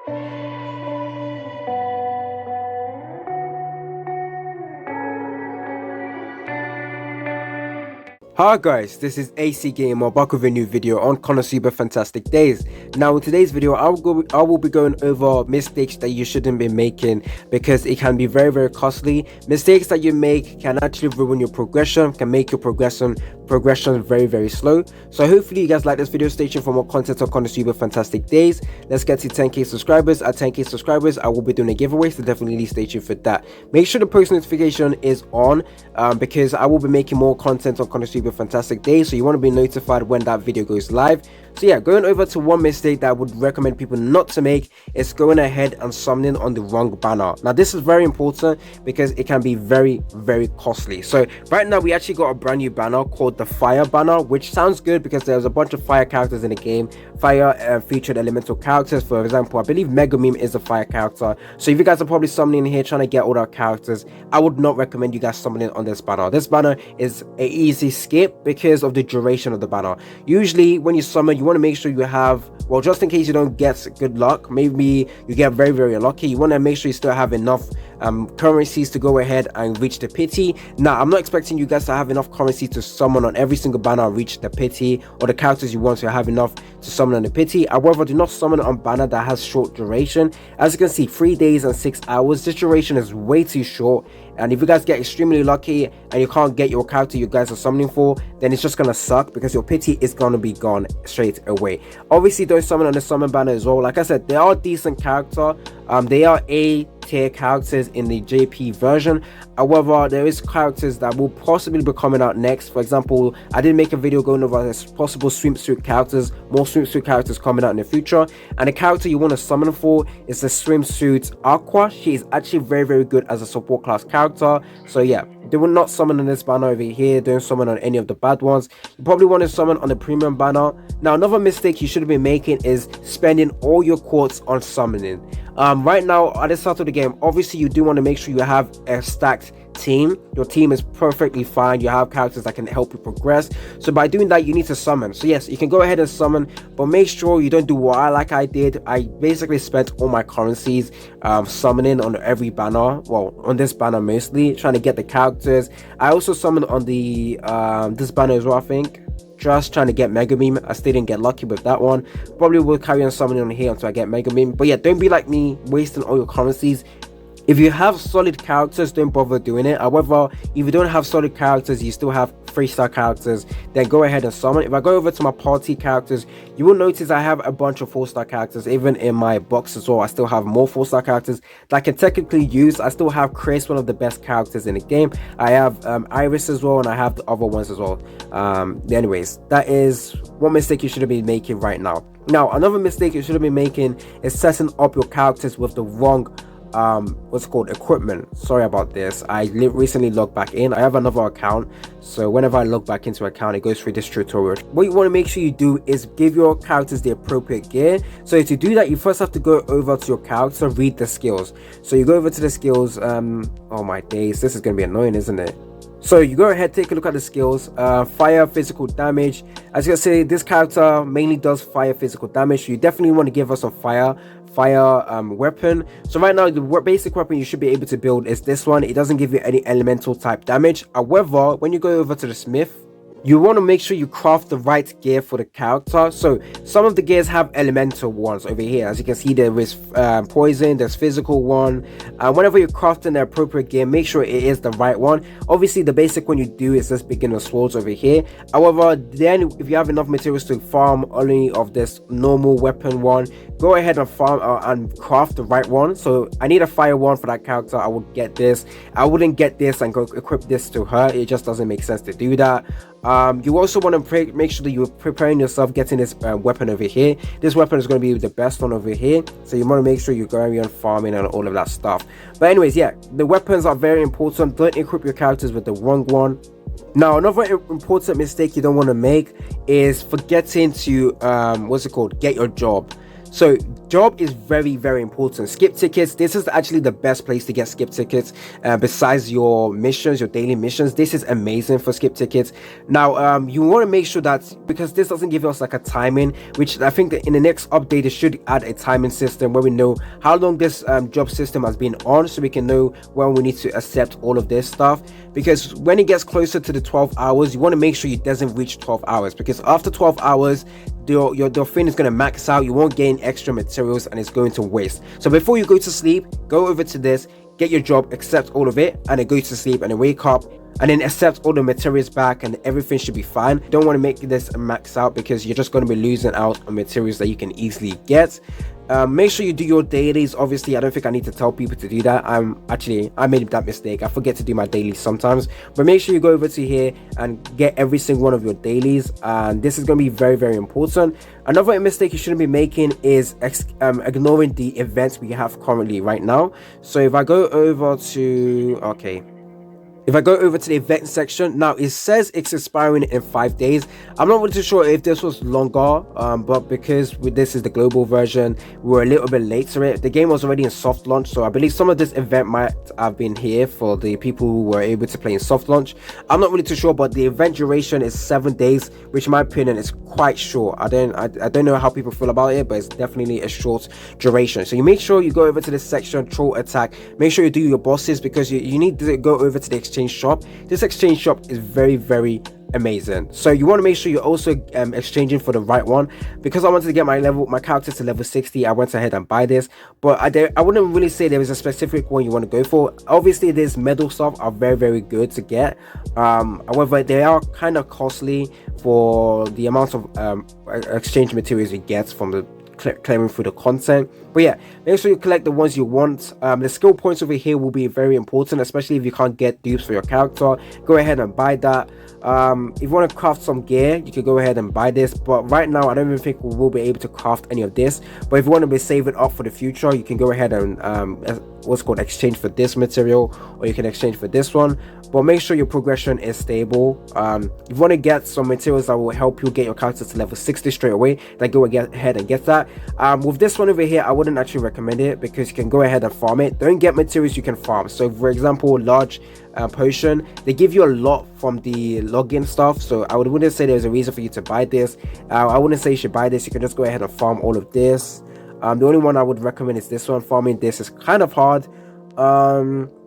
Hi guys, this is AC Gamer back with a new video on KonoSuba Fantastic Days. Now in today's video, I will be going over mistakes that you shouldn't be making because it can be very costly. Mistakes that you make can actually ruin your progression, can make your progression very slow. So hopefully you guys like this video. Stay tuned for more content on KonoSuba Fantastic Days. Let's get to 10k subscribers. At 10k subscribers, I will be doing a giveaway, so definitely stay tuned for that. Make sure the post notification is on because I will be making more content on KonoSuba Fantastic Days, so you want to be notified when that video goes live. So yeah, going over to one mistake that I would recommend people not to make is going ahead and summoning on the wrong banner. Now this is very important because it can be very costly. So right now we actually got a brand new banner called the Fire banner, which sounds good because there's a bunch of fire characters in the game. Fire featured elemental characters. For example, I believe Megumin is a fire character. So if you guys are probably summoning here trying to get all our characters, I would not recommend you guys summoning on this banner. This banner is an easy skip because of the duration of the banner. Usually when you summon, you want to make sure you have, well, just in case you don't get good luck, maybe you get very lucky, you want to make sure you still have enough currencies to go ahead and reach the pity. Now I'm not expecting you guys to have enough currency to summon on every single banner and reach the pity, or the characters you want to have enough to summon on the pity. However, do not summon on banner that has short duration. As you can see, 3 days and 6 hours. This duration is way too short, and if you guys get extremely lucky and you can't get your character you guys are summoning for, then it's just gonna suck because your pity is gonna be gone straight away. Obviously don't summon on the summon banner as well. Like I said, they are decent character. They are A tier characters in the JP version. However, there is characters that will possibly be coming out next. For example, I did make a video going over this possible swimsuit characters, more swimsuit characters coming out in the future, and the character you want to summon for is the swimsuit Aqua. She is actually very good as a support class character. So yeah, they will not summon on this banner over here. Don't summon on any of the bad ones. You probably want to summon on the premium banner. Now another mistake you should be making is spending all your quartz on summoning. Right now at the start of the game, obviously you do want to make sure you have a stacked team. Your team is perfectly fine. You have characters that can help you progress. So by doing that, you need to summon. So yes, you can go ahead and summon, but make sure you don't do what I did. I basically spent all my currencies summoning on every banner, well, on this banner mostly, trying to get the characters. I also summoned on the this banner as well, I think, just trying to get Megumin. I still didn't get lucky with that one. Probably will carry on summoning on here until I get Megumin. But yeah, don't be like me, wasting all your currencies. If you have solid characters, don't bother doing it. However, if you don't have solid characters, you still have 3-star characters, then go ahead and summon. If I go over to my party characters, you will notice I have a bunch of 4-star characters. Even in my box as well, I still have more 4-star characters that I can technically use. I still have Chris, one of the best characters in the game. I have Iris as well, and I have the other ones as well. Anyways, that is one mistake you shouldn't be making right now. Now another mistake you shouldn't be making is setting up your characters with the wrong what's called equipment. Sorry about this. I recently logged back in. I have another account, so whenever I log back into account, it goes through this tutorial. What you want to make sure you do is give your characters the appropriate gear. So to do that, you first have to go over to your character, read the skills. So you go over to the skills. Oh my days, this is gonna be annoying, isn't it? So you go ahead, take a look at the skills. Fire, physical damage. As you can see, this character mainly does fire physical damage, so you definitely want to give us some fire weapon. So right now the basic weapon you should be able to build is this one. It doesn't give you any elemental type damage. However, when you go over to the smith, you want to make sure you craft the right gear for the character. So some of the gears have elemental ones over here. As you can see, there is poison, there's physical one. Whenever you're crafting the appropriate gear, make sure it is the right one. Obviously the basic one you do is this beginner swords over here. However, then if you have enough materials to farm only of this normal weapon one, go ahead and farm and craft the right one. So I need a fire one for that character. I would get this. I wouldn't get this and go equip this to her. It just doesn't make sense to do that. You also want to make sure that you're preparing yourself getting this weapon over here. This weapon is going to be the best one over here, so you want to make sure you're going on farming and all of that stuff. But anyways, yeah, the weapons are very important. Don't equip your characters with the wrong one. Now another important mistake you don't want to make is forgetting to get your job. So Job is very important. Skip tickets, this is actually the best place to get skip tickets. Besides your missions, your daily missions, this is amazing for skip tickets. Now you want to make sure that, because this doesn't give us like a timing, which I think that in the next update it should add a timing system where we know how long this job system has been on, so we can know when we need to accept all of this stuff. Because when it gets closer to the 12 hours, you want to make sure it doesn't reach 12 hours, because after 12 hours your thing is going to max out, you won't gain extra materials, and it's going to waste. So before you go to sleep, go over to this, get your job, accept all of it, and then go to sleep, and then wake up and then accept all the materials back, and everything should be fine. Don't want to make this max out, because you're just going to be losing out on materials that you can easily get. Make sure you do your dailies. Obviously, I don't think I need to tell people to do that. I made that mistake. I forget to do my dailies sometimes, but make sure you go over to here and get every single one of your dailies, and this is going to be very important. Another mistake you shouldn't be making is ignoring the events we have currently right now. So if I go over to if I go over to the event section, now it says it's expiring in 5 days. I'm not really too sure if this was longer, but because this is the global version, we were a little bit late to it. The game was already in soft launch, so I believe some of this event might have been here for the people who were able to play in soft launch. I'm not really too sure, but the event duration is 7 days, which in my opinion is quite short. I don't know how people feel about it, but it's definitely a short duration. So you make sure you go over to this section, troll attack. Make sure you do your bosses, because you need to go over to the exchange shop. This exchange shop is very amazing. So you want to make sure you're also exchanging for the right one. Because I wanted to get my character to level 60, I went ahead and buy this, but I wouldn't really say there is a specific one you want to go for. Obviously this medal stuff are very good to get, however they are kind of costly for the amount of exchange materials you get from the clearing through the content. But yeah, make sure you collect the ones you want. The skill points over here will be very important, especially if you can't get dupes for your character. Go ahead and buy that. If you want to craft some gear, you can go ahead and buy this, but right now I don't even think we will be able to craft any of this. But if you want to be saving up for the future, you can go ahead and what's called exchange for this material, or you can exchange for this one. But make sure your progression is stable. If you want to get some materials that will help you get your character to level 60 straight away, then go ahead and get that. With this one over here, I wouldn't actually recommend it, because you can go ahead and farm it. Don't get materials you can farm. So for example, large potion, they give you a lot from the login stuff, so I wouldn't say there's a reason for you to buy this. I wouldn't say you should buy this. You can just go ahead and farm all of this. The only one I would recommend is this one. Farming this is kind of hard.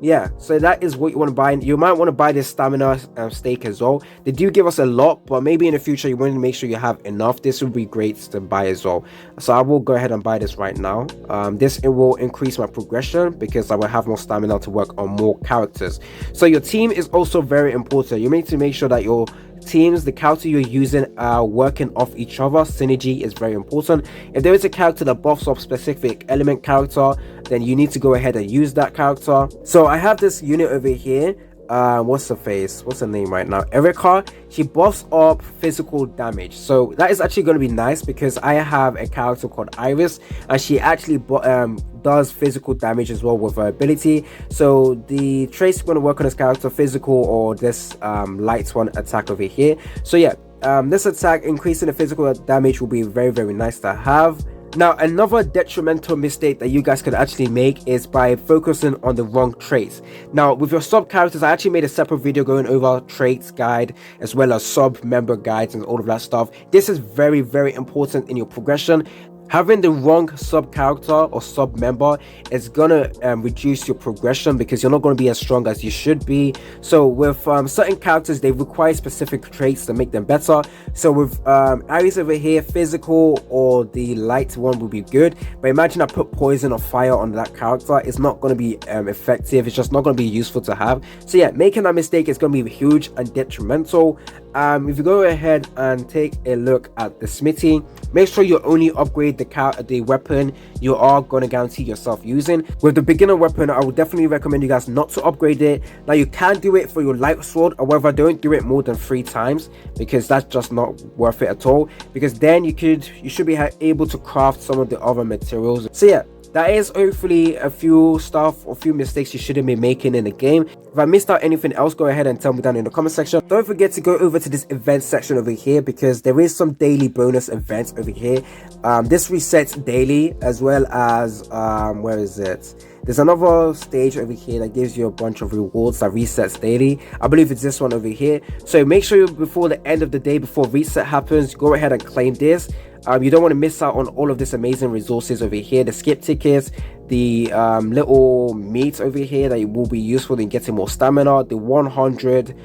Yeah, so that is what you want to buy. You might want to buy this stamina stake as well. They do give us a lot, but maybe in the future you want to make sure you have enough. This would be great to buy as well, so I will go ahead and buy this right now. It will increase my progression, because I will have more stamina to work on more characters. So your team is also very important. You need to make sure that your teams, the character you're using, are working off each other. Synergy is very important. If there is a character that buffs up specific element character, then you need to go ahead and use that character. So I have this unit over here. What's the name right now? Erica. She buffs up physical damage, so that is actually going to be nice, because I have a character called Iris, and she actually does physical damage as well with her ability. So the traits are going to work on this character, physical or this light one attack over here. So yeah, this attack increasing the physical damage will be very nice to have. Now, another detrimental mistake that you guys could actually make is by focusing on the wrong traits. Now, with your sub characters, I actually made a separate video going over traits guide, as well as sub member guides and all of that stuff. This is very important in your progression. Having the wrong sub character or sub member is gonna reduce your progression, because you're not going to be as strong as you should be. So with certain characters, they require specific traits to make them better. So with Aries over here, physical or the light one would be good, but imagine I put poison or fire on that character. It's not going to be effective. It's just not going to be useful to have. So yeah, making that mistake is going to be huge and detrimental. If you go ahead and take a look at the smithy, make sure you only upgrade the weapon you are going to guarantee yourself using. With the beginner weapon, I would definitely recommend you guys not to upgrade it. Now, you can do it for your light sword, however don't do it more than 3 times, because that's just not worth it at all, because then you should be able to craft some of the other materials. So yeah, That is hopefully a few mistakes you shouldn't be making in the game. If I missed out anything else, go ahead and tell me down in the comment section. Don't forget to go over to this event section over here, because there is some daily bonus events over here. This resets daily, as well as where is it? There's another stage over here that gives you a bunch of rewards that resets daily. I believe it's this one over here. So make sure before the end of the day, before reset happens, go ahead and claim this. You don't want to miss out on all of this amazing resources over here. The skip tickets, the little meats over here that will be useful in getting more stamina, the 100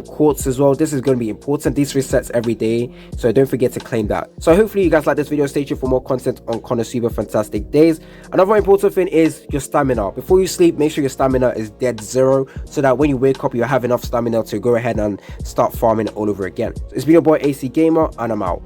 quartz as well. This is going to be important. These resets every day, so don't forget to claim that. So hopefully you guys like this video. Stay tuned for more content on KonoSuba Fantastic Days. Another important thing is your stamina. Before you sleep, make sure your stamina is dead zero, so that when you wake up you have enough stamina to go ahead and start farming all over again. So it's been your boy AC Gamer, and I'm out.